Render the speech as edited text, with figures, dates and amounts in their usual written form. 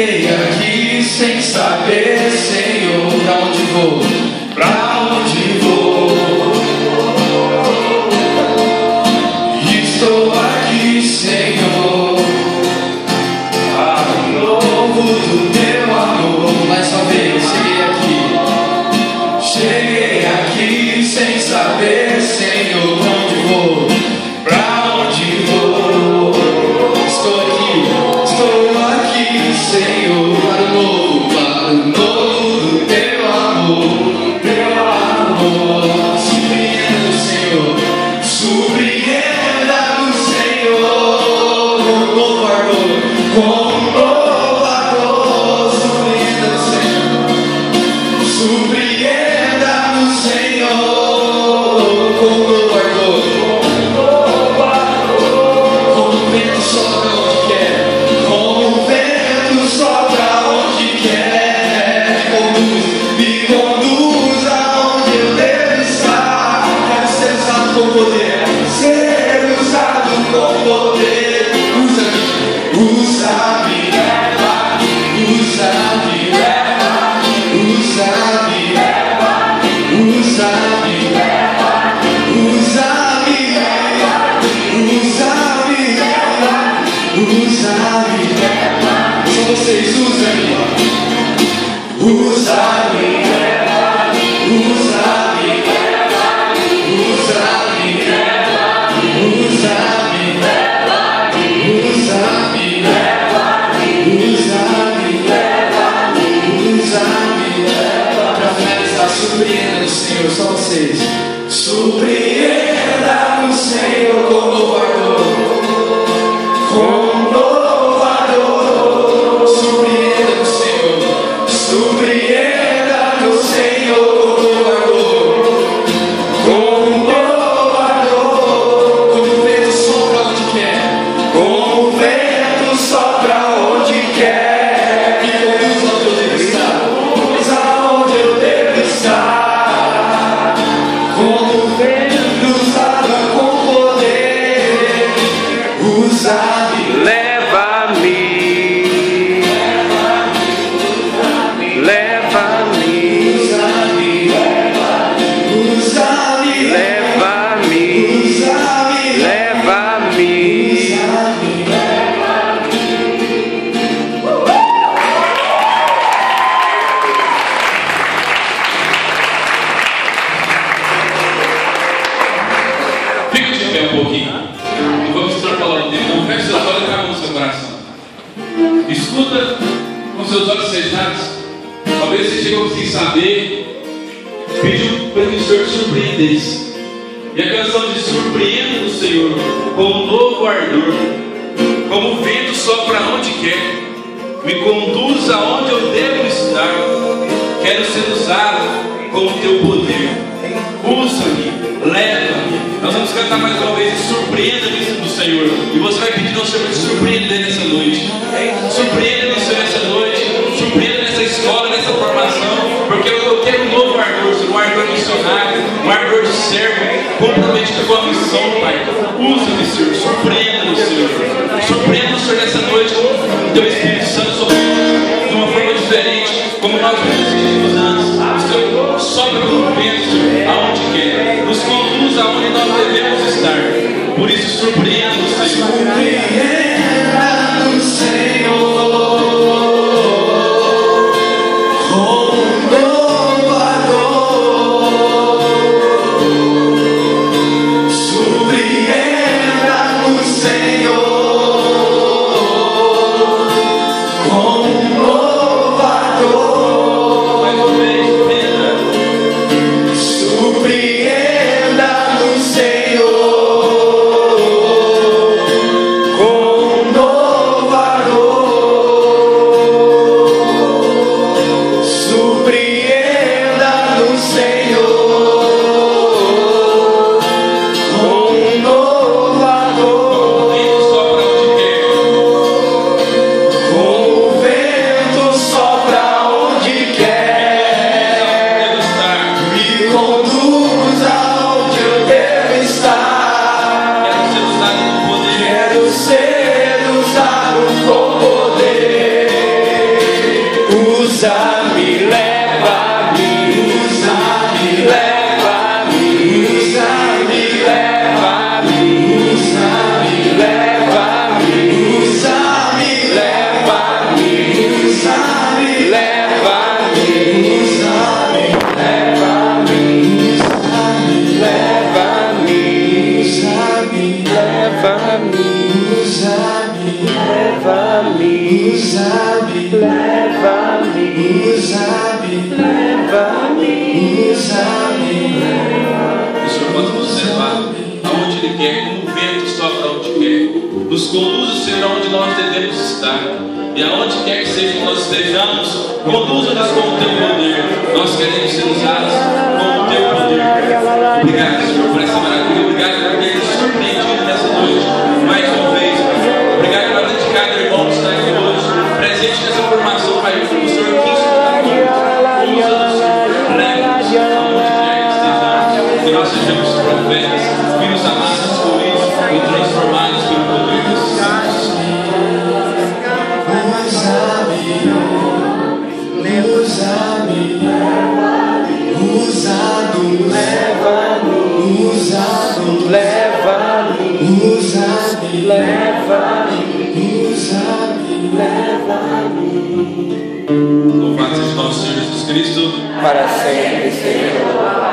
Cheguei aqui sem saber, Senhor, pra onde vou, pra onde vou. Estou aqui, Senhor, a novo do teu amor. Mais uma vez, cheguei aqui sem saber, Senhor, pra onde vou, pra onde vou. Estou aqui, Senhor, para o novo do teu amor, teu amor. Surpreenda, Senhor, surpreenda o Senhor, com um novo ardor, com um novo ardor. Surpreenda, Senhor, surpreenda o Senhor, com um novo ardor, com o vento sopra onde quer. Me conduz aonde eu devo estar. Quero ser usado com poder, ser usado com poder. Usa-me, leva, usa-me, leva, usa-me, leva, usa-me, leva, usa-me, leva, usa-me, leva, usa-me, leva. Só vocês, usa-me. Usa-me, leva, usa-me, leva, usa-me, leva, usa-me, leva, usa-me, leva, usa-me, leva, usa-me, leva. Pra finalizar, surpreenda o Senhor, só vocês. Surpreenda o Senhor com novo ardor, com novo ardor. Surpreenda o Senhor, surpreenda o Senhor com novo ardor, com novo ardor. Como o vento sopra onde quer, como o vento sopra onde quer. Me conduz aonde eu devo estar, conduz aonde eu devo estar. Como o vento usado com poder, usa-me, leva-me. Escuta com seus olhos fechados. Talvez você chegou sem saber, pediu para que o Senhor te surpreendesse. E a canção diz: surpreenda o Senhor com um novo ardor, como o vento sopra onde quer, me conduz aonde eu devo estar. Quero ser usado com o teu poder. Usa-me, leva-me. Nós vamos cantar mais uma vez: surpreenda-me do Senhor. E você vai pedir ao Senhor para te surpreender nessa noite. Surpreenda-me, Senhor, nessa noite. Surpreenda nessa escola, nessa formação. Porque eu quero um novo ardor, Senhor, um ardor missionário, um ardor de servo, comprometido com a missão, Pai. Usa-me, Senhor, surpreenda-me, Senhor. Surpreenda-me, Senhor, nessa noite com o teu Espírito Santo sobre de uma forma diferente, como nós vimos antes. O Senhor sopra pelo vento, Senhor, aonde quer. Nos conduz aonde nós devemos estar. Por isso, surpreenda-nos, Senhor. Surpreenda-nos, Senhor, com um novo ardor. Surpreenda-nos, Senhor, usa-me, leva-me, usa-me, leva-me, usa-me, leva-me, usa-me, leva-me, usa-me, leva-me, usa-me, leva-me, usa-me, leva-me, leva-me, usa-me, leva-me, usa-me, leva-me, usa-me, leva-me, usa-me, leva-me, usa-me. O Senhor pode nos levar aonde Ele quer, como o vento sopra onde quer. Nos conduz, Senhor, aonde nós devemos estar. E aonde quer que seja que nós estejamos, conduza-nos com o Teu poder. Nós queremos ser usados com o Teu poder. Obrigado, Senhor, por essa maravilha. Obrigado por ter nos surpreendido nessa noite, mais uma vez. Obrigado pela vida de cada irmão que está aqui hoje, presente nessa formação, Pai. O Senhor quis usa-nos, leva-nos aonde quer que estejamos. Que nós sejamos profetas, filhos amados, escolhidos e transformados pelo poder do Espírito. Usa-me, usado, leva-me, usado, leva-me, usa-me, leva-me, usa-me, leva-me. Louvado seja nosso Senhor Jesus Cristo. Para sempre, Senhor.